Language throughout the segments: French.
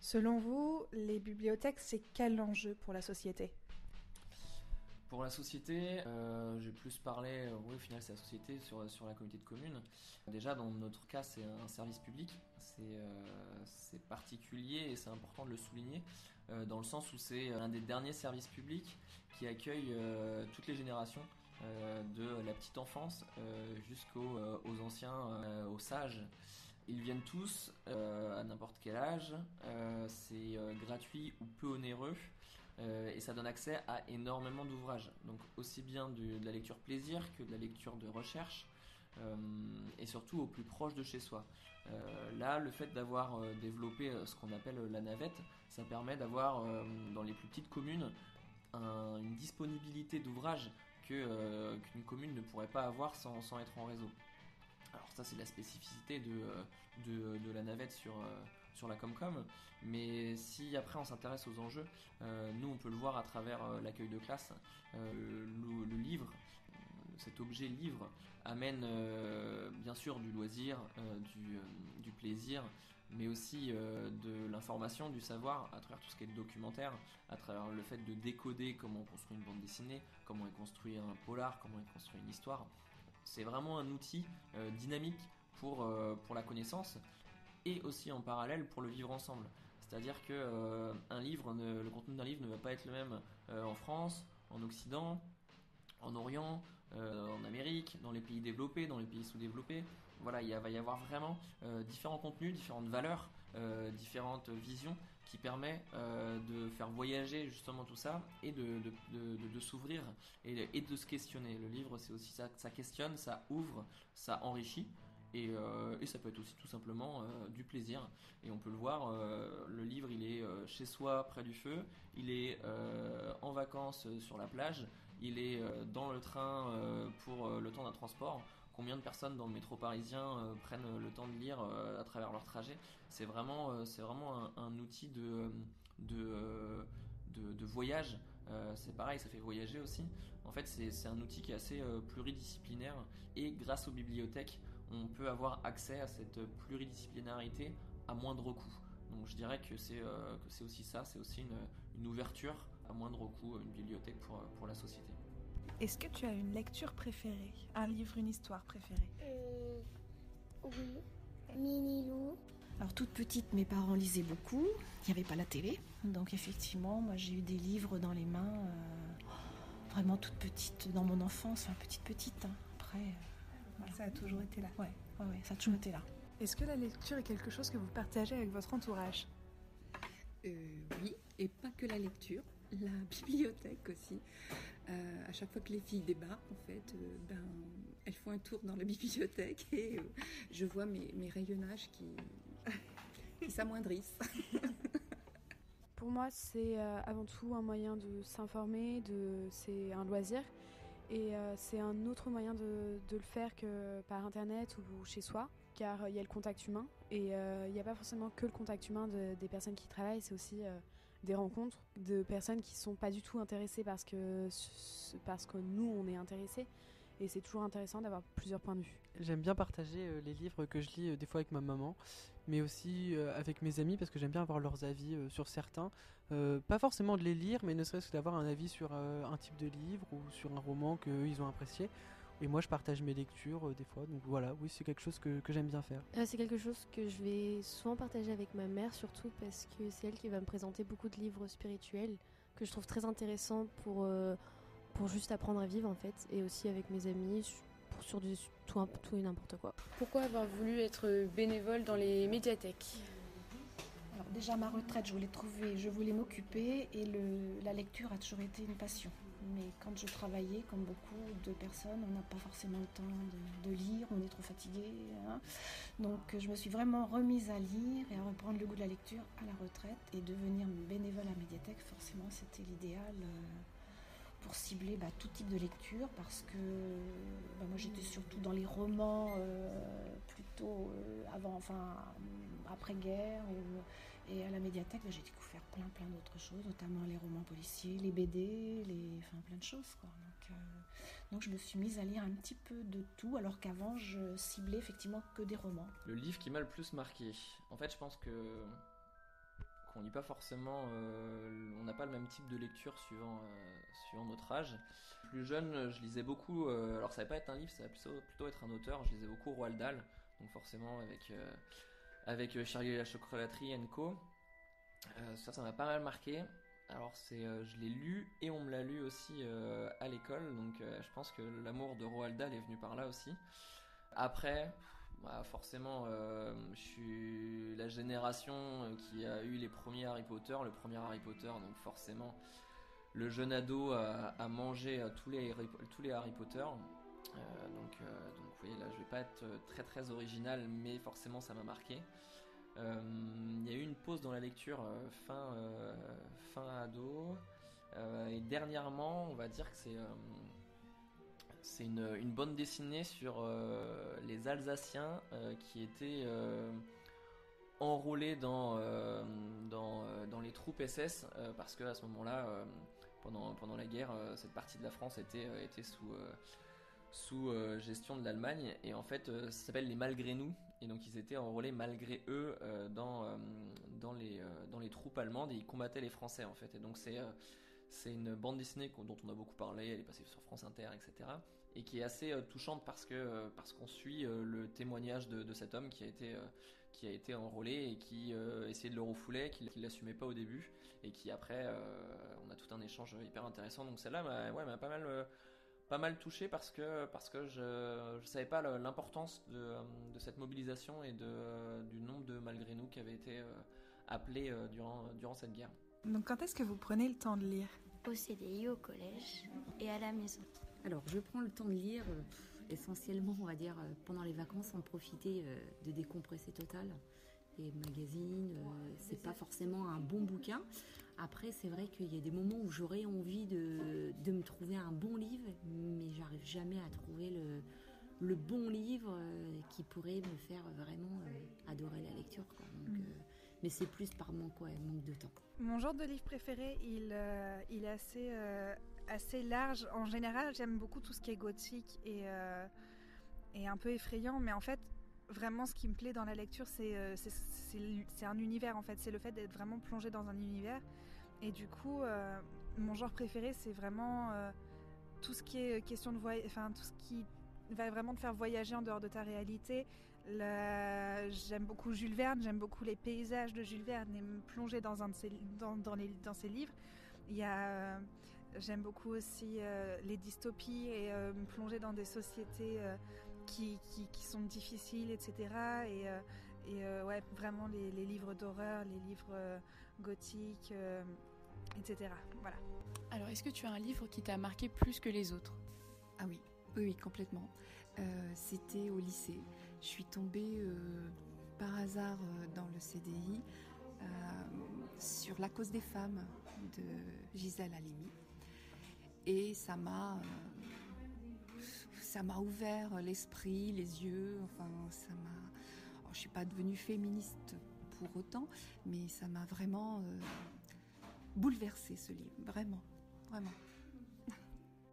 Selon vous, les bibliothèques, c'est quel enjeu pour la société? Pour la société, j'ai plus parlé, oui, au final c'est la société sur la communauté de communes. Déjà dans notre cas c'est un service public, c'est particulier et c'est important de le souligner, dans le sens où c'est un des derniers services publics qui accueille toutes les générations, de la petite enfance aux anciens, aux sages. Ils viennent tous, à n'importe quel âge, c'est gratuit ou peu onéreux, et ça donne accès à énormément d'ouvrages. Donc aussi bien de la lecture plaisir que de la lecture de recherche, et surtout au plus proche de chez soi. Là, le fait d'avoir développé ce qu'on appelle la navette, ça permet d'avoir dans les plus petites communes une disponibilité d'ouvrages qu'une commune ne pourrait pas avoir sans être en réseau. Alors ça c'est la spécificité de la navette sur la Comcom, mais si après on s'intéresse aux enjeux, nous on peut le voir à travers l'accueil de classe. Le livre, cet objet livre, amène bien sûr du loisir, du plaisir, mais aussi de l'information, du savoir, à travers tout ce qui est documentaire, à travers le fait de décoder comment on construit une bande dessinée, comment on construit un polar, comment on construit une histoire. C'est vraiment un outil dynamique pour la connaissance et aussi en parallèle pour le vivre ensemble. C'est-à-dire que le contenu d'un livre ne va pas être le même en France, en Occident, en Orient, en Amérique, dans les pays développés, dans les pays sous-développés. Voilà, va y avoir vraiment différents contenus, différentes valeurs, différentes visions qui permettent de faire voyager justement tout ça et de s'ouvrir et de se questionner. Le livre, c'est aussi ça, ça questionne, ça ouvre, ça enrichit. Et ça peut être aussi tout simplement du plaisir. Et on peut le voir, le livre il est chez soi près du feu, il est en vacances sur la plage, il est dans le train pour le temps d'un transport. Combien de personnes dans le métro parisien prennent le temps de lire à travers leur trajet? C'est vraiment un outil de voyage. C'est pareil, ça fait voyager aussi. En fait, c'est un outil qui est assez pluridisciplinaire et grâce aux bibliothèques, on peut avoir accès à cette pluridisciplinarité à moindre coût. Donc je dirais que c'est aussi ça, c'est aussi une ouverture à moindre coût, une bibliothèque pour la société. Est-ce que tu as une lecture préférée? Un livre, une histoire préférée? Oui, Minilou. Alors toute petite, mes parents lisaient beaucoup, il n'y avait pas la télé, donc effectivement, moi j'ai eu des livres dans les mains, vraiment toute petite, dans mon enfance, enfin petite, hein. Après... Voilà. Ça a toujours été là. Ouais, ça a toujours été là. Est-ce que la lecture est quelque chose que vous partagez avec votre entourage? Oui, et pas que la lecture, la bibliothèque aussi. À chaque fois que les filles débarquent, en fait, elles font un tour dans la bibliothèque et je vois mes rayonnages qui s'amoindrissent. Pour moi, c'est avant tout un moyen de s'informer, c'est un loisir. Et c'est un autre moyen de le faire que par internet ou chez soi, car il y a le contact humain. Et il n'y a pas forcément que le contact humain des personnes qui travaillent, c'est aussi des rencontres de personnes qui ne sont pas du tout intéressées parce que nous, on est intéressés. Et c'est toujours intéressant d'avoir plusieurs points de vue. J'aime bien partager les livres que je lis des fois avec ma maman, mais aussi avec mes amis parce que j'aime bien avoir leurs avis sur certains. Pas forcément de les lire, mais ne serait-ce que d'avoir un avis sur un type de livre ou sur un roman qu'eux ils ont apprécié. Et moi je partage mes lectures des fois, donc voilà, oui c'est quelque chose que j'aime bien faire. C'est quelque chose que je vais souvent partager avec ma mère, surtout parce que c'est elle qui va me présenter beaucoup de livres spirituels que je trouve très intéressants pour juste apprendre à vivre en fait, et aussi avec mes amis sur tout et n'importe quoi. Pourquoi avoir voulu être bénévole dans les médiathèques? Alors déjà ma retraite, je voulais m'occuper et la lecture a toujours été une passion. Mais quand je travaillais, comme beaucoup de personnes, on n'a pas forcément le temps de lire, on est trop fatigué, hein. Donc je me suis vraiment remise à lire et à reprendre le goût de la lecture à la retraite, et devenir bénévole à la médiathèque, forcément c'était l'idéal pour cibler tout type de lecture, parce que moi j'étais surtout dans les romans plutôt après-guerre, et à la médiathèque j'ai découvert plein d'autres choses, notamment les romans policiers, les BD, plein de choses quoi. Donc je me suis mise à lire un petit peu de tout, alors qu'avant je ciblais effectivement que des romans. Le livre qui m'a le plus marqué, en fait je pense qu'on lit pas forcément, on n'a pas le même type de lecture suivant notre âge. Plus jeune, je lisais beaucoup, alors ça va pas être un livre, ça va plutôt être un auteur. Je lisais beaucoup Roald Dahl, donc forcément avec Charlie et la chocolaterie & Co. Ça m'a pas mal marqué. Alors je l'ai lu et on me l'a lu aussi à l'école, donc je pense que l'amour de Roald Dahl est venu par là aussi. Après, forcément, je suis la génération qui a eu les premiers Harry Potter, le premier Harry Potter, donc forcément le jeune ado a mangé tous les Harry Potter. Donc vous voyez là, je vais pas être très très original, mais forcément ça m'a marqué. Il y a eu une pause dans la lecture fin ado, et dernièrement on va dire que c'est une bande dessinée sur les Alsaciens qui étaient enrôlés dans les troupes SS, parce que à ce moment-là, pendant la guerre, cette partie de la France était sous gestion de l'Allemagne, et en fait ça s'appelle les Malgré nous, et donc ils étaient enrôlés malgré eux dans les troupes allemandes, et ils combattaient les Français en fait. Et donc c'est une bande dessinée dont on a beaucoup parlé, elle est passée sur France Inter, etc. Et qui est assez touchante parce qu'on suit le témoignage de cet homme qui a été enrôlé et qui essayait de le refouler, qui l'assumait pas au début, et qui après on a tout un échange hyper intéressant. Donc celle-là m'a pas mal touché parce que je savais pas l'importance de cette mobilisation et du nombre de malgré nous qui avaient été appelés durant cette guerre. Donc quand est-ce que vous prenez le temps de lire ? Au CDI, au collège et à la maison. Alors, je prends le temps de lire essentiellement, on va dire, pendant les vacances, en profiter de décompresser total. Les magazines, c'est pas forcément un bon bouquin. Après, c'est vrai qu'il y a des moments où j'aurais envie de me trouver un bon livre, mais j'arrive jamais à trouver le bon livre qui pourrait me faire vraiment adorer la lecture, quoi. Donc, mais c'est plus par manque de temps. Mon genre de livre préféré, il est assez large. En général, j'aime beaucoup tout ce qui est gothique et un peu effrayant, mais en fait, vraiment, ce qui me plaît dans la lecture, c'est un univers, en fait. C'est le fait d'être vraiment plongé dans un univers. Et du coup, mon genre préféré, c'est vraiment tout ce qui est question de tout ce qui va vraiment te faire voyager en dehors de ta réalité. J'aime beaucoup Jules Verne, j'aime beaucoup les paysages de Jules Verne et me plonger dans ses livres. J'aime beaucoup aussi les dystopies et me plonger dans des sociétés qui sont difficiles, etc. Et vraiment les livres d'horreur, les livres gothiques, etc. Voilà. Alors, est-ce que tu as un livre qui t'a marqué plus que les autres ? Ah oui, complètement. C'était au lycée. Je suis tombée par hasard dans le CDI sur La cause des femmes de Gisèle Halimi. Et ça m'a ouvert l'esprit, les yeux. Enfin, je ne suis pas devenue féministe pour autant, mais ça m'a vraiment bouleversée, ce livre. Vraiment, vraiment.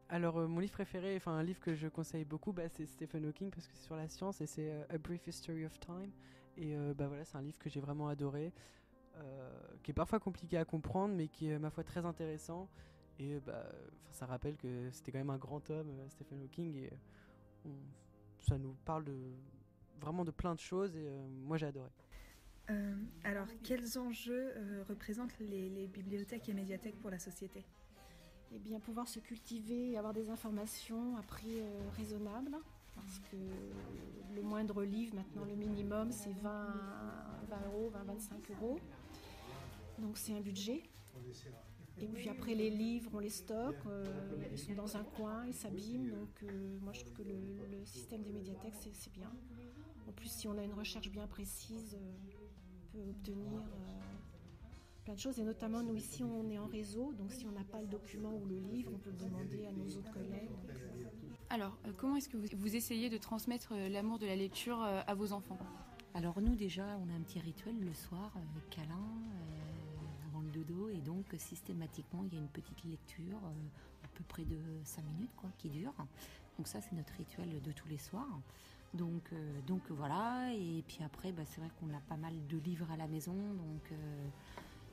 Alors, mon livre préféré, un livre que je conseille beaucoup, c'est Stephen Hawking, parce que c'est sur la science, et c'est A Brief History of Time. Et voilà, c'est un livre que j'ai vraiment adoré, qui est parfois compliqué à comprendre, mais qui est, ma foi, très intéressant. Et ça rappelle que c'était quand même un grand homme, Stephen Hawking, et ça nous parle vraiment de plein de choses, et moi j'ai adoré. Alors, quels enjeux représentent les bibliothèques et médiathèques pour la société ? Eh bien, pouvoir se cultiver et avoir des informations à prix raisonnable, parce que le moindre livre, maintenant le minimum, c'est 20 euros, 25 euros. Donc c'est un budget. Et puis après, les livres, on les stocke, ils sont dans un coin, ils s'abîment. Donc moi, je trouve que le système des médiathèques, c'est bien. En plus, si on a une recherche bien précise, on peut obtenir plein de choses. Et notamment, nous, ici, on est en réseau. Donc si on n'a pas le document ou le livre, on peut le demander à nos autres collègues. Alors, comment est-ce que vous essayez de transmettre l'amour de la lecture à vos enfants ? Alors nous, déjà, on a un petit rituel le soir, câlin, avant le dodo, et donc systématiquement il y a une petite lecture à peu près de 5 minutes qui dure. Donc ça, c'est notre rituel de tous les soirs. Donc voilà, et puis après c'est vrai qu'on a pas mal de livres à la maison, donc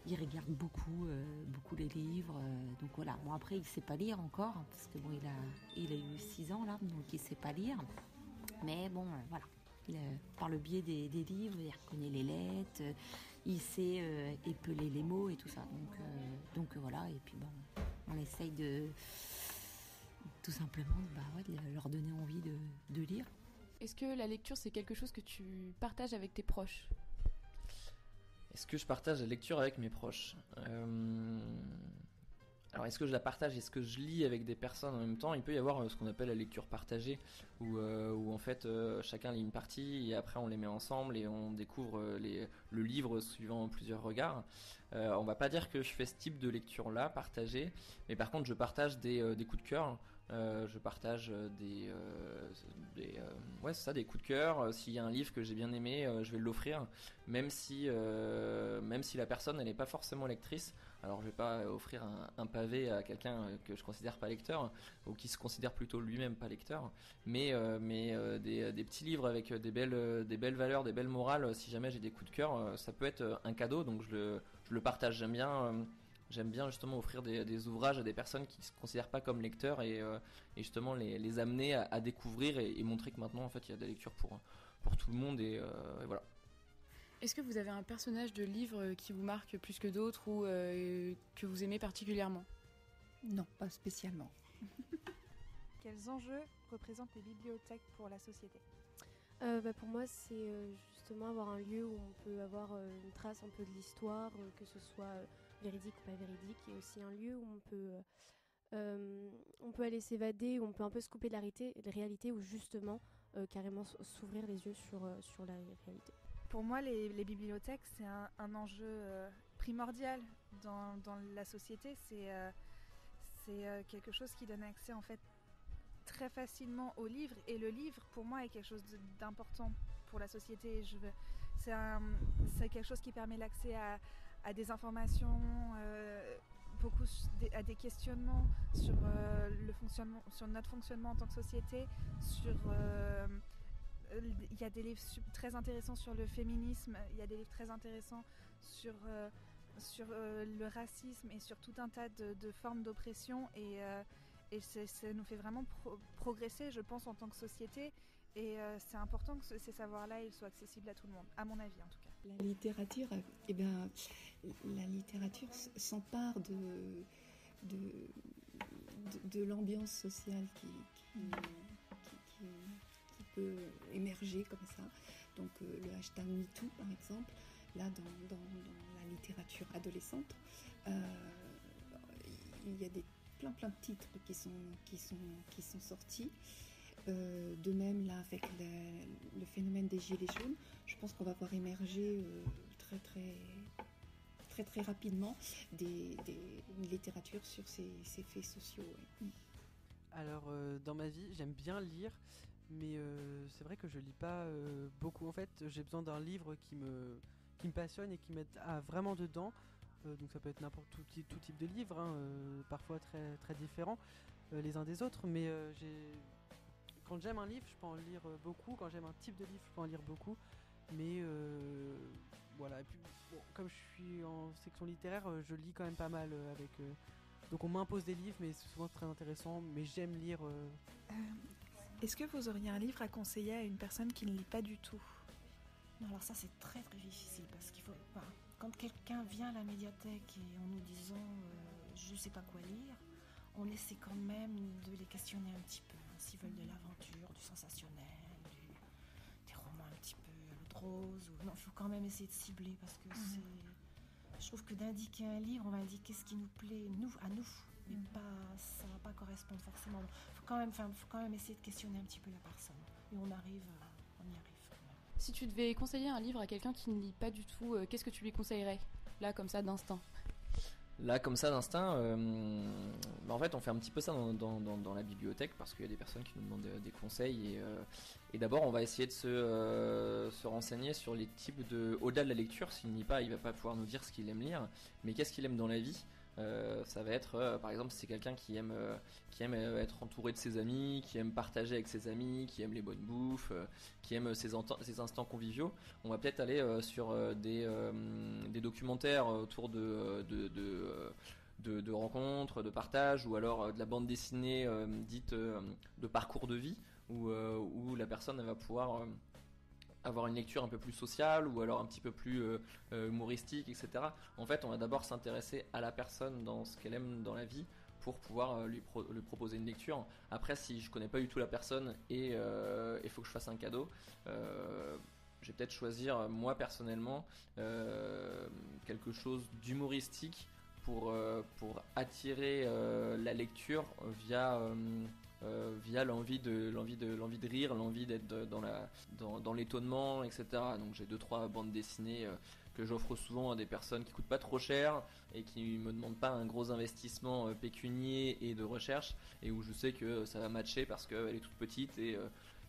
il il regarde beaucoup les livres. Donc voilà. Bon, après, il ne sait pas lire encore, hein, parce que bon, il a eu 6 ans là, donc il ne sait pas lire. Mais bon, voilà. Par le biais des livres, il reconnaît les lettres, il sait épeler les mots et tout ça. Donc voilà. Et puis bon, on essaye de tout simplement de leur donner envie de lire. Est-ce que la lecture, c'est quelque chose que tu partages avec tes proches ? Est-ce que je partage la lecture avec mes proches ? Alors, est-ce que je la partage ? Est-ce que je lis avec des personnes en même temps ? Il peut y avoir ce qu'on appelle la lecture partagée, où en fait chacun lit une partie et après on les met ensemble et on découvre le livre suivant plusieurs regards. On va pas dire que je fais ce type de lecture-là, partagée, mais par contre je partage des coups de cœur. Je partage des coups de cœur. S'il y a un livre que j'ai bien aimé, je vais l'offrir, même si la personne elle n'est pas forcément lectrice. Alors je vais pas offrir un pavé à quelqu'un que je considère pas lecteur ou qui se considère plutôt lui-même pas lecteur, mais des petits livres avec des belles valeurs, des belles morales. Si jamais j'ai des coups de cœur, ça peut être un cadeau, donc je le partage. J'aime bien justement offrir des ouvrages à des personnes qui ne se considèrent pas comme lecteurs et justement les amener à découvrir et montrer que maintenant en fait il y a de la lecture pour tout le monde et voilà. Est-ce que vous avez un personnage de livre qui vous marque plus que d'autres ou que vous aimez particulièrement ? Non, pas spécialement. Quels enjeux représentent les bibliothèques pour la société ? Pour moi, c'est justement avoir un lieu où on peut avoir une trace un peu de l'histoire, que ce soit véridique ou pas véridique, et aussi un lieu où on peut aller s'évader, où on peut un peu se couper de la réalité, ou justement carrément s'ouvrir les yeux sur la réalité. Pour moi, les bibliothèques, c'est un enjeu primordial dans la société. C'est quelque chose qui donne accès en fait très facilement au livre, et le livre pour moi est quelque chose d'important pour la société. C'est quelque chose qui permet l'accès à des informations, à des questionnements sur le fonctionnement, sur notre fonctionnement en tant que société. Il y a des livres très intéressants sur le féminisme, il y a des livres très intéressants sur le racisme et sur tout un tas de formes d'oppression, et ça nous fait vraiment progresser, je pense, en tant que société, et c'est important que ces savoirs-là ils soient accessibles à tout le monde, à mon avis en tout cas. La littérature, la littérature s'empare de l'ambiance sociale qui peut émerger comme ça. Donc le hashtag MeToo par exemple, là dans la littérature adolescente, il y a plein de titres qui sont sortis. De même là avec le phénomène des gilets jaunes, je pense qu'on va voir émerger très rapidement une littérature sur ces faits sociaux. Ouais. Alors dans ma vie j'aime bien lire, mais c'est vrai que je lis pas beaucoup. En fait j'ai besoin d'un livre qui me passionne et qui m'aide vraiment dedans. Donc ça peut être n'importe tout type de livre, hein, parfois très, très différents les uns des autres, mais quand j'aime un livre, je peux en lire beaucoup. Quand j'aime un type de livre, je peux en lire beaucoup. Mais voilà. Et puis, bon, comme je suis en section littéraire, je lis quand même pas mal donc on m'impose des livres, mais c'est souvent très intéressant. Mais j'aime lire. Est-ce que vous auriez un livre à conseiller à une personne qui ne lit pas du tout ? Non, alors ça c'est très difficile parce qu'il faut quand quelqu'un vient à la médiathèque et en nous disant je sais pas quoi lire, on essaie quand même de les questionner un petit peu, hein, s'ils veulent de l'aventure, du sensationnel, des romans un petit peu à l'eau de rose. Non, il faut quand même essayer de cibler parce que je trouve que d'indiquer un livre, on va indiquer ce qui nous plaît, à nous, mais ça va pas correspondre forcément. Il faut quand même essayer de questionner un petit peu la personne et on y arrive. Si tu devais conseiller un livre à quelqu'un qui ne lit pas du tout, qu'est-ce que tu lui conseillerais, là, comme ça, d'instinct ? Là, comme ça, d'instinct, en fait, on fait un petit peu ça dans la bibliothèque parce qu'il y a des personnes qui nous demandent des conseils. Et d'abord, on va essayer de se renseigner sur les types de... Au-delà de la lecture, s'il ne lit pas, il ne va pas pouvoir nous dire ce qu'il aime lire, mais qu'est-ce qu'il aime dans la vie. Ça va être, par exemple, si c'est quelqu'un qui aime être entouré de ses amis, qui aime partager avec ses amis, qui aime les bonnes bouffes, qui aime ces instants conviviaux, on va peut-être aller sur des documentaires autour de rencontres, de partage, ou alors de la bande dessinée dite de parcours de vie, où la personne elle va pouvoir avoir une lecture un peu plus sociale ou alors un petit peu plus humoristique, etc. En fait, on va d'abord s'intéresser à la personne dans ce qu'elle aime dans la vie pour pouvoir lui proposer une lecture. Après, si je connais pas du tout la personne et il faut que je fasse un cadeau, je vais peut-être choisir moi personnellement quelque chose d'humoristique pour attirer la lecture via l'envie de rire, l'envie d'être dans l'étonnement, etc. Donc j'ai 2-3 bandes dessinées que j'offre souvent à des personnes qui coûtent pas trop cher et qui me demandent pas un gros investissement pécunier et de recherche, et où je sais que ça va matcher parce qu'elle est toute petite et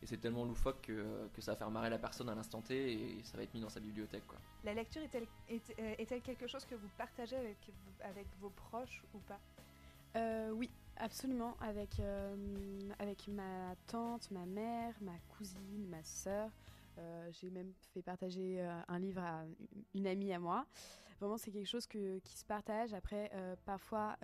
c'est tellement loufoque que ça va faire marrer la personne à l'instant T et ça va être mis dans sa bibliothèque, quoi. La lecture est-elle quelque chose que vous partagez avec vos proches ou pas ? Oui, absolument, avec ma tante, ma mère, ma cousine, ma sœur. J'ai même fait partager un livre à une amie à moi. Vraiment, c'est quelque chose qui se partage. Après, parfois,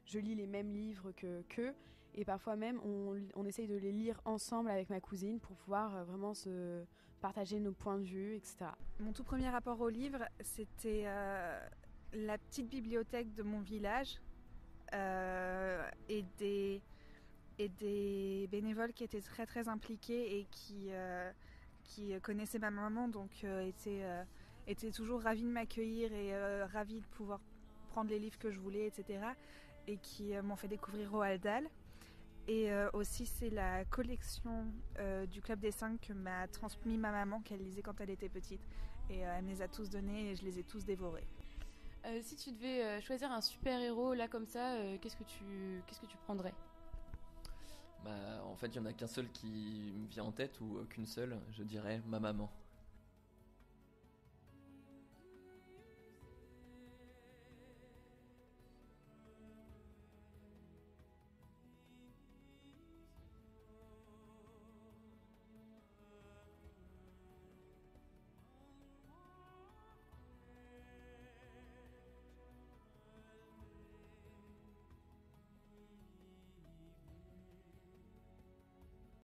je lis les mêmes livres qu'eux. Et parfois même, on essaye de les lire ensemble avec ma cousine pour pouvoir vraiment se partager nos points de vue, etc. Mon tout premier rapport au livre, c'était la petite bibliothèque de mon village et des bénévoles qui étaient très très impliqués et qui connaissaient ma maman, donc étaient toujours ravis de m'accueillir et ravis de pouvoir prendre les livres que je voulais, etc. Et qui m'ont fait découvrir Roald Dahl. Et aussi, c'est la collection du Club des 5 que m'a transmis ma maman, qu'elle lisait quand elle était petite. Et elle me les a tous donnés et je les ai tous dévorés. Si tu devais choisir un super-héros, là, comme ça, qu'est-ce que tu prendrais ? En fait, il n'y en a qu'un seul qui me vient en tête, ou qu'une seule, je dirais ma maman.